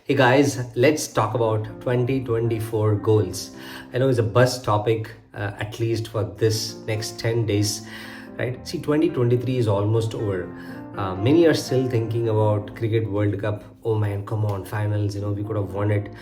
Hey guys, let's talk about 2024 goals. I know it's a buzz topic, at least for this next 10 days, right? See, 2023 is almost over. Many are still thinking about Cricket World Cup. Oh man, come on, finals, we could have won it.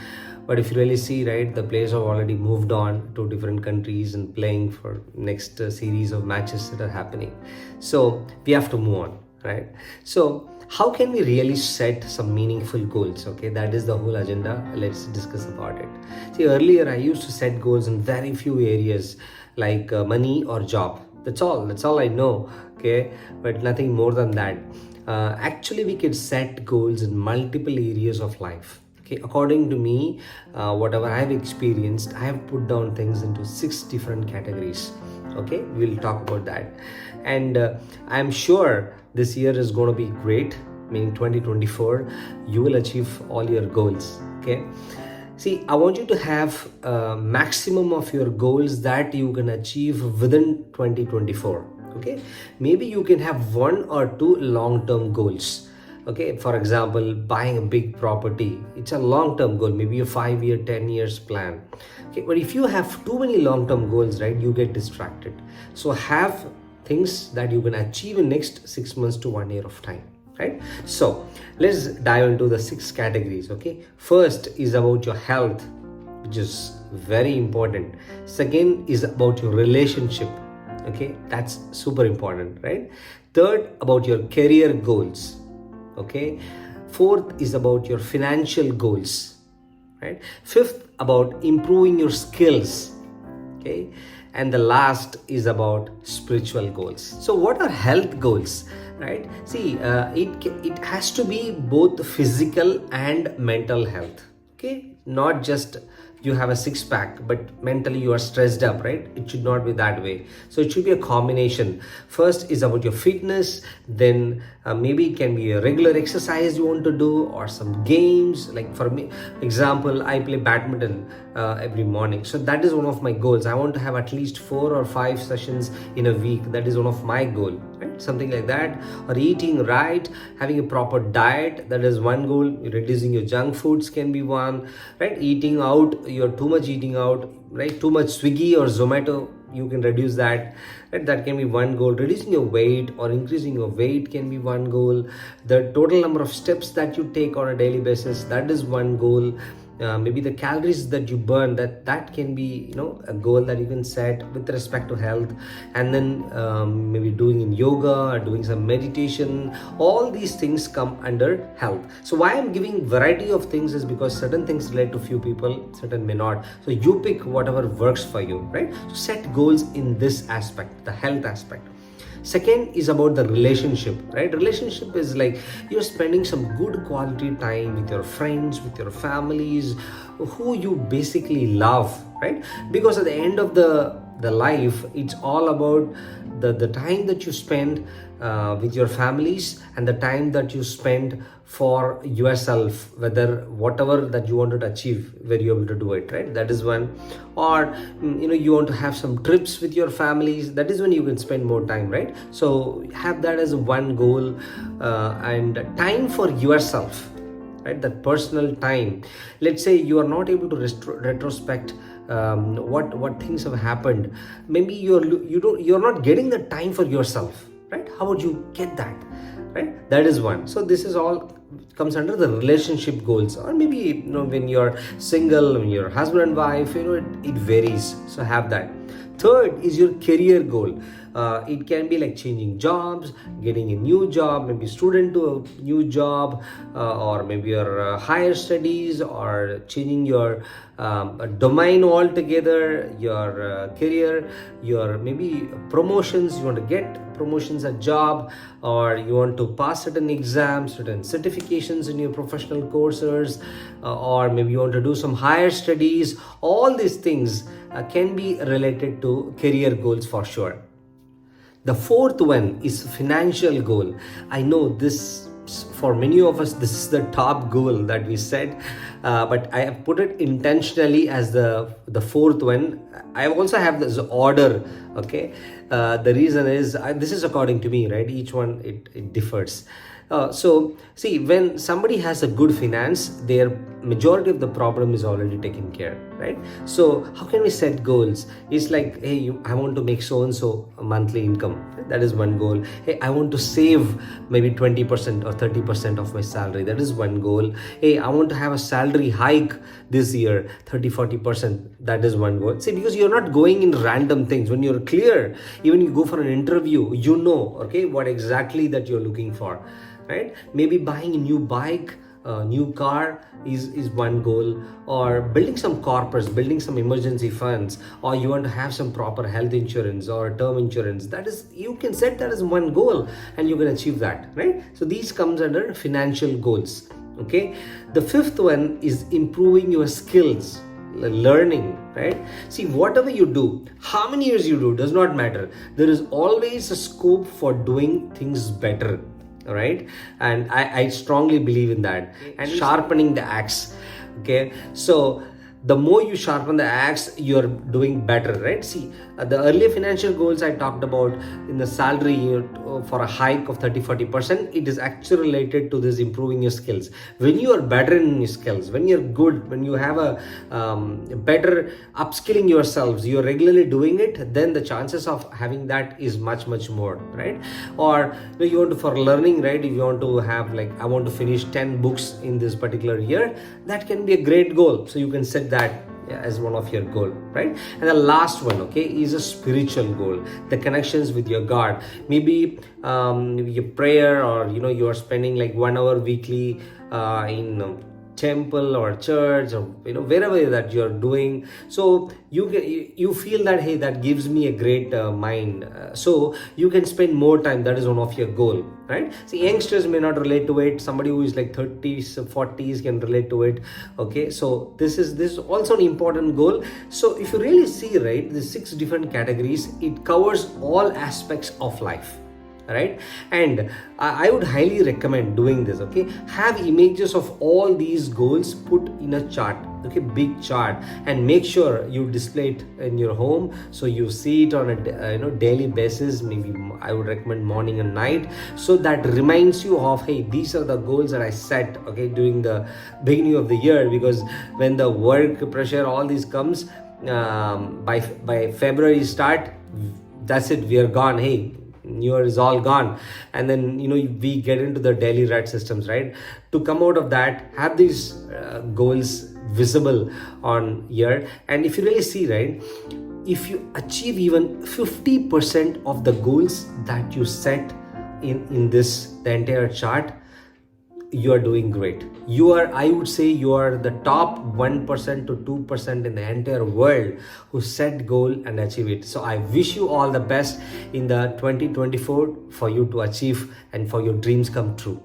But if you really see, right, the players have already moved on to different countries and playing for next series of matches that are happening. So we have to move on, right? So how can we really set some meaningful goals? Okay, that is the whole agenda. Let's discuss about it. See, earlier I used to set goals in very few areas like money or job. That's all I know. Okay, but nothing more than that. Actually, we can set goals in multiple areas of life. Okay, according to me, whatever I have experienced, I have put down things into 6 different categories. Okay, we'll talk about that. And I'm sure this year is going to be great, meaning 2024 you will achieve all your goals. Okay, see, I want you to have a maximum of your goals that you can achieve within 2024. Okay, maybe you can have 1 or 2 long-term goals. Okay, for example, buying a big property, it's a long-term goal, maybe a 5-year 10 years plan. Okay, but if you have too many long-term goals, right, you get distracted. So have things that you can achieve in next 6 months to 1 year of time, right? So let's dive into the 6 categories. Okay, first is about your health, which is very important. Second is about your relationship. Okay, that's super important, right? Third, about your career goals. Okay, fourth is about your financial goals, right? Fifth, about improving your skills. Okay, and the last is about spiritual goals. So what are health goals, right? See, it has to be both physical and mental health. Okay, not just you have a six pack but mentally you are stressed up, right? It should not be that way. So it should be a combination. First is about your fitness, then maybe it can be a regular exercise you want to do or some games. Like for me example, I play badminton every morning, so that is one of my goals. I want to have at least 4 or 5 sessions in a week. That is one of my goal, right? Something like that. Or eating right, having a proper diet, that is one goal. Reducing your junk foods can be one, right? Eating out, you're too much eating out, right? Too much Swiggy or Zomato, you can reduce that, right? That can be one goal. Reducing your weight or increasing your weight can be one goal. The total number of steps that you take on a daily basis, that is one goal. Maybe the calories that you burn, that can be a goal that you can set with respect to health. And then maybe doing in yoga or doing some meditation, all these things come under health. So why I'm giving variety of things is because certain things relate to few people, certain may not. So you pick whatever works for you, right? So set goals in this aspect, the health aspect. Second is about the relationship, right? Relationship is like you're spending some good quality time with your friends, with your families, who you basically love, right? Because at the end of the life, it's all about the time that you spend with your families and the time that you spend for yourself, whether whatever that you wanted to achieve, were you able to do it, right? That is one. Or you want to have some trips with your families, that is when you can spend more time, right? So have that as one goal. And time for yourself, right? That personal time. Let's say you are not able to retrospect what things have happened. Maybe you're not getting the time for yourself, right? How would you get that, right? That is one. So this is all comes under the relationship goals. Or maybe when you're single, when you're husband and wife, it varies. So have that. Third is your career goal. It can be like changing jobs, getting a new job, maybe student to a new job, or maybe your higher studies, or changing your domain altogether, your career, your maybe promotions. You want to get promotions at job, or you want to pass certain exams, certain certifications in your professional courses, or maybe you want to do some higher studies. All these things can be related to career goals for sure. The fourth one is financial goal. I know this, for many of us, this is the top goal that we set, but I have put it intentionally as the fourth one. I also have this order. Okay, the reason is this is according to me, right? Each one it differs. So see, when somebody has a good finance, their majority of the problem is already taken care, right? So how can we set goals? It's like, hey, I want to make so and so monthly income. That is one goal. Hey, I want to save maybe 20% or 30% of my salary. That is one goal. Hey, I want to have a salary hike this year, 30-40%. That is one goal. See, because you're not going in random things. When you're clear, even you go for an interview, you know, okay, what exactly that you're looking for, right? Maybe buying a new bike, new car is one goal, or building some corpus, building some emergency funds, or you want to have some proper health insurance or term insurance. That is, you can set that as one goal and you can achieve that, right? So these comes under financial goals. Okay, the fifth one is improving your skills, learning, right? See, whatever you do, how many years you do, does not matter. There is always a scope for doing things better. All right, and I strongly believe in that. And sharpening the axe. Okay, so the more you sharpen the axe, you're doing better, right? See, the earlier financial goals I talked about in the salary, for a hike of 30-40%, it is actually related to this improving your skills. When you are better in your skills, when you're good, when you have a better upskilling yourselves, you're regularly doing it, then the chances of having that is much more, right? Or you want to, for learning, right, if you want to have, like, I want to finish 10 books in this particular year, that can be a great goal. So you can set that as one of your goal, right? And the last one, okay, is a spiritual goal, the connections with your God. Maybe your prayer, or you are spending like 1 hour weekly in temple or church, or wherever that you're doing. So you feel that, hey, that gives me a great mind, so you can spend more time. That is one of your goal, right? See, youngsters may not relate to it. Somebody who is like 30s 40s can relate to it. Okay, so this is also an important goal. So if you really see, right, the 6 different categories, it covers all aspects of life, right? And I would highly recommend doing this. Okay, have images of all these goals put in a chart, okay, big chart, and make sure you display it in your home, so you see it on a daily basis. Maybe I would recommend morning and night, so that reminds you of, hey, these are the goals that I set, okay, during the beginning of the year. Because when the work pressure, all this comes, by February start, that's it, we are gone. Hey, New Year is all gone, and then we get into the daily rat systems, right? To come out of that, have these goals visible on year. And if you really see, right, if you achieve even 50% of the goals that you set in the entire chart, you are doing great. I would say you are the top 1% to 2% in the entire world who set goal and achieve it. So I wish you all the best in the 2024 for you to achieve and for your dreams come true.